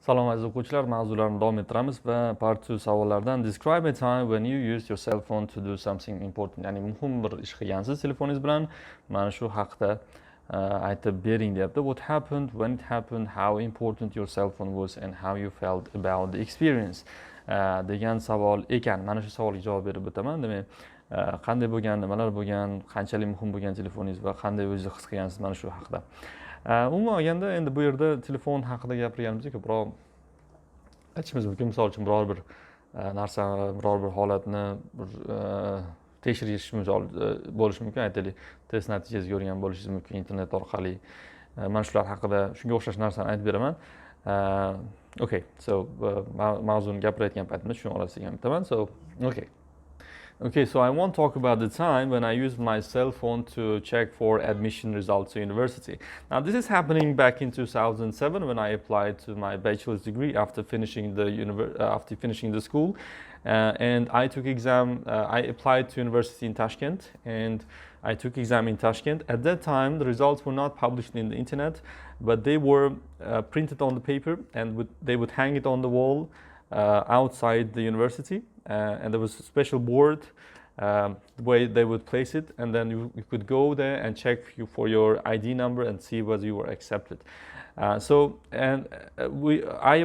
Salom aziz o'quvchilar, mavzularni davom ettiramiz va part 2 savollardan describe a time when you used your cell phone to do something important. Ya'ni muhim bir ish qilgansiz telefoningiz bilan. Mana shu haqida aytib bering deyapti. What happened, when it happened, how important your cell phone was and how you felt about the experience degan savol ekan. Mana shu savolga javob berib o'taman. Demak, qanday bo'lgan, nimalar bo'lgan, qanchalik muhim bo'lgan telefoningiz va qanday o'zingizni his qilgansiz mana shu haqida. Umuman olganda endi bu yerda telefon haqida gapirganimizda ko'proq aytishimiz mumkin. Misol uchun biror bir narsani, biror bir holatni tekshirish bo'lishi mumkin. Aytaylik, test natijasiga o'rgan bo'lishingiz mumkin internet orqali. Mana shular haqida shunga o'xshash narsani aytib beraman. Okay, so mavzuni gapirayotgan paytimda shuni orasiga ham aytaman. Okay, so I want to talk about the time when I used my cell phone to check for admission results to university. Now, this is happening back in 2007 when I applied to my bachelor's degree after finishing the school, and I took exam. I applied to university in Tashkent, and I took exam in Tashkent. At that time, the results were not published in the internet, but they were printed on the paper, and they would hang it on the wall outside the university. And there was a special board where they would place it, and then you could go there and check for your ID number and see whether you were accepted. I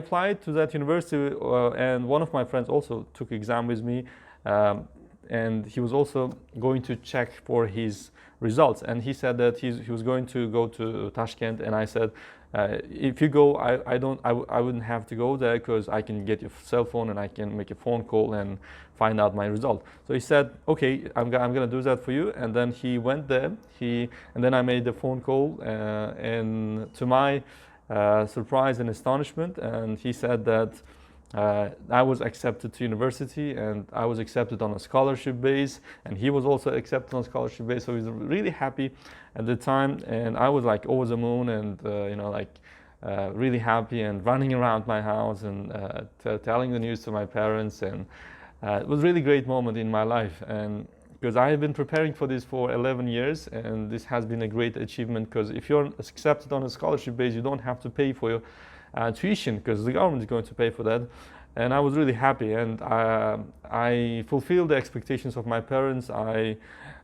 applied to that university, and one of my friends also took exam with me, and he was also going to check for his results. And he said that he was going to go to Tashkent, and I said, if you go, I wouldn't have to go there because I can get your cell phone and I can make a phone call and find out my result. So he said, okay, I'm going to do that for you. And then he went there. And then I made the phone call, and to my surprise and astonishment, and he said that I was accepted to university, and I was accepted on a scholarship base, and he was also accepted on a scholarship base. So he was really happy at the time, and I was like over the moon, and really happy and running around my house and telling the news to my parents, and it was a really great moment in my life. And because I have been preparing for this for 11 years, and this has been a great achievement, because if you're accepted on a scholarship base, you don't have to pay for your tuition, because the government is going to pay for that. And I was really happy, and I fulfilled the expectations of my parents.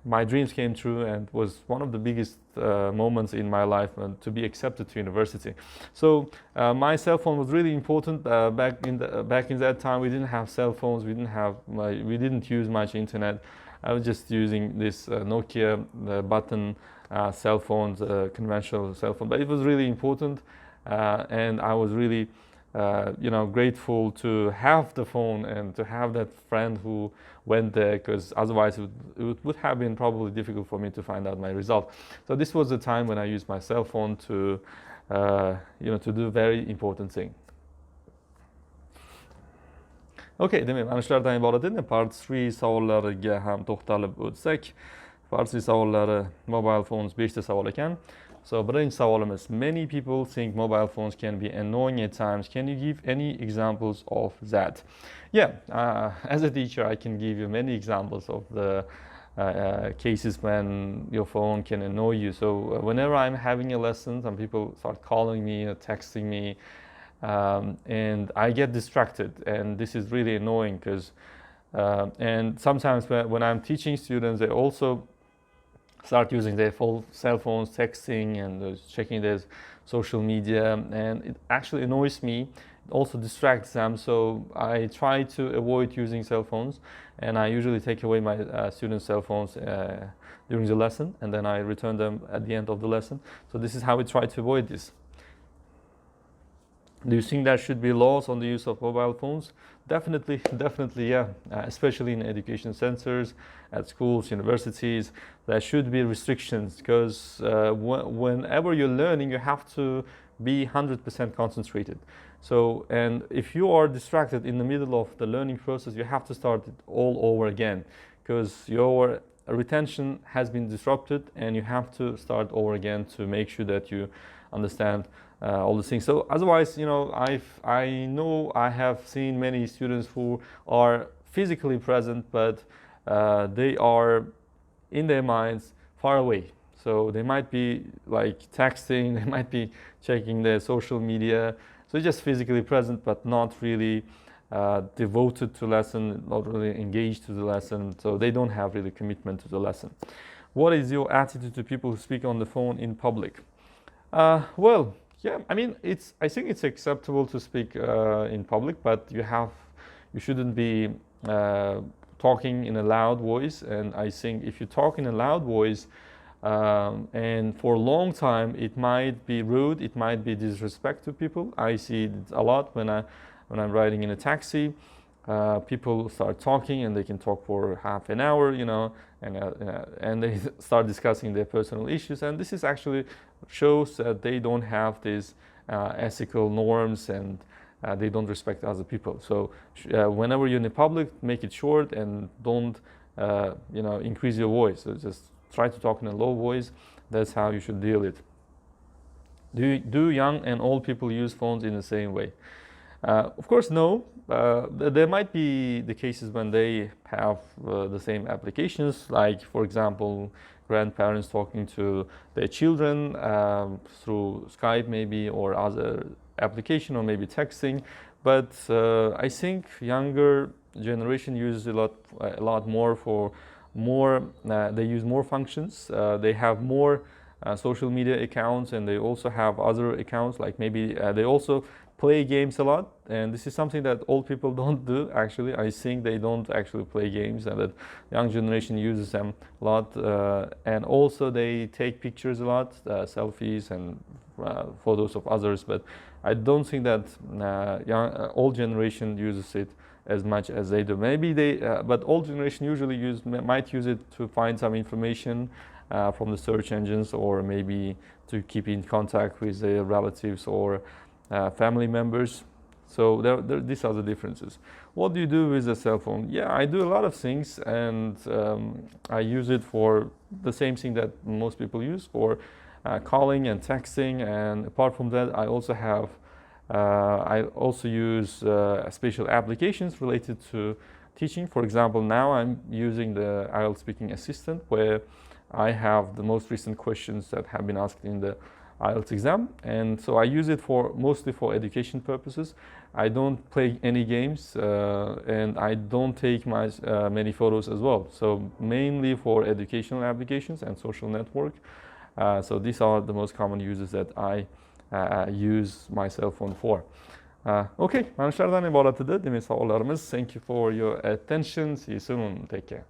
My dreams came true, and was one of the biggest moments in my life to be accepted to university. So my cell phone was really important. Back in that time, we didn't have cell phones. We didn't use much internet. I was just using this Nokia button cell phones, conventional cell phone. But it was really important. And I was really, grateful to have the phone and to have that friend who went there, because otherwise it would have been probably difficult for me to find out my result. So this was the time when I used my cell phone to do very important thing. Okay, demak, mana shulardan iborat edi. Part 3 savollariga ham to'xtalib o'tsak, part 3 savollari mobile phones 5 ta savol ekan. So, birinchi savolimiz, many people think mobile phones can be annoying at times. Can you give any examples of that? Yeah, as a teacher, I can give you many examples of the cases when your phone can annoy you. So, whenever I'm having a lesson, some people start calling me or texting me, and I get distracted, and this is really annoying because, and sometimes when I'm teaching students, they also start using their full cell phones, texting and checking their social media, and it actually annoys me. It also distracts them, so I try to avoid using cell phones, and I usually take away my students' cell phones during the lesson, and then I return them at the end of the lesson. So this is how we try to avoid this. Do you think there should be laws on the use of mobile phones? Definitely, yeah. Especially in education centers, at schools, universities, there should be restrictions, because whenever you're learning, you have to be 100% concentrated. So, and if you are distracted in the middle of the learning process, you have to start it all over again, because your retention has been disrupted, and you have to start over again to make sure that you understand all the things. So otherwise, I know I have seen many students who are physically present, but they are in their minds far away. So they might be like texting, they might be checking their social media. So So just physically present, but not really devoted to lesson, not really engaged to the lesson. So they don't have really commitment to the lesson. What is your attitude to people who speak on the phone in public? Well, yeah, I mean, I think it's acceptable to speak in public, but you shouldn't be talking in a loud voice. And I think if you talk in a loud voice and for a long time, it might be rude, it might be disrespect to people. I see it a lot when I'm riding in a taxi. People start talking and they can talk for half an hour, and they start discussing their personal issues. And this is actually shows that they don't have these ethical norms and they don't respect other people. So whenever you're in the public, make it short and don't increase your voice. So just try to talk in a low voice. That's how you should deal it. Do young and old people use phones in the same way? Of course, no. There might be the cases when they have the same applications, like, for example, grandparents talking to their children through Skype maybe, or other application, or maybe texting. But I think younger generation uses a lot more they use more functions. They have more social media accounts, and they also have other accounts, like maybe they also play games a lot, and this is something that old people don't do. Actually, I think they don't actually play games, and that young generation uses them a lot, and also they take pictures a lot, selfies and photos of others. But I don't think that old generation uses it as much as they do. Maybe but old generation usually might use it to find some information from the search engines, or maybe to keep in contact with their relatives or family members. So these are the differences. What do you do with a cell phone? Yeah, I do a lot of things, and I use it for the same thing that most people use, for calling and texting. And apart from that, I also use special applications related to teaching. For example, now I'm using the IELTS Speaking Assistant, where I have the most recent questions that have been asked in the IELTS exam, and so I use it mostly for education purposes. I don't play any games, and I don't take many photos as well. So mainly for educational applications and social network. So these are the most common uses that I use my cell phone for. Okay, mana shulardan iborat edi. Demak, savollarimiz. Thank you for your attention. See you soon. Take care.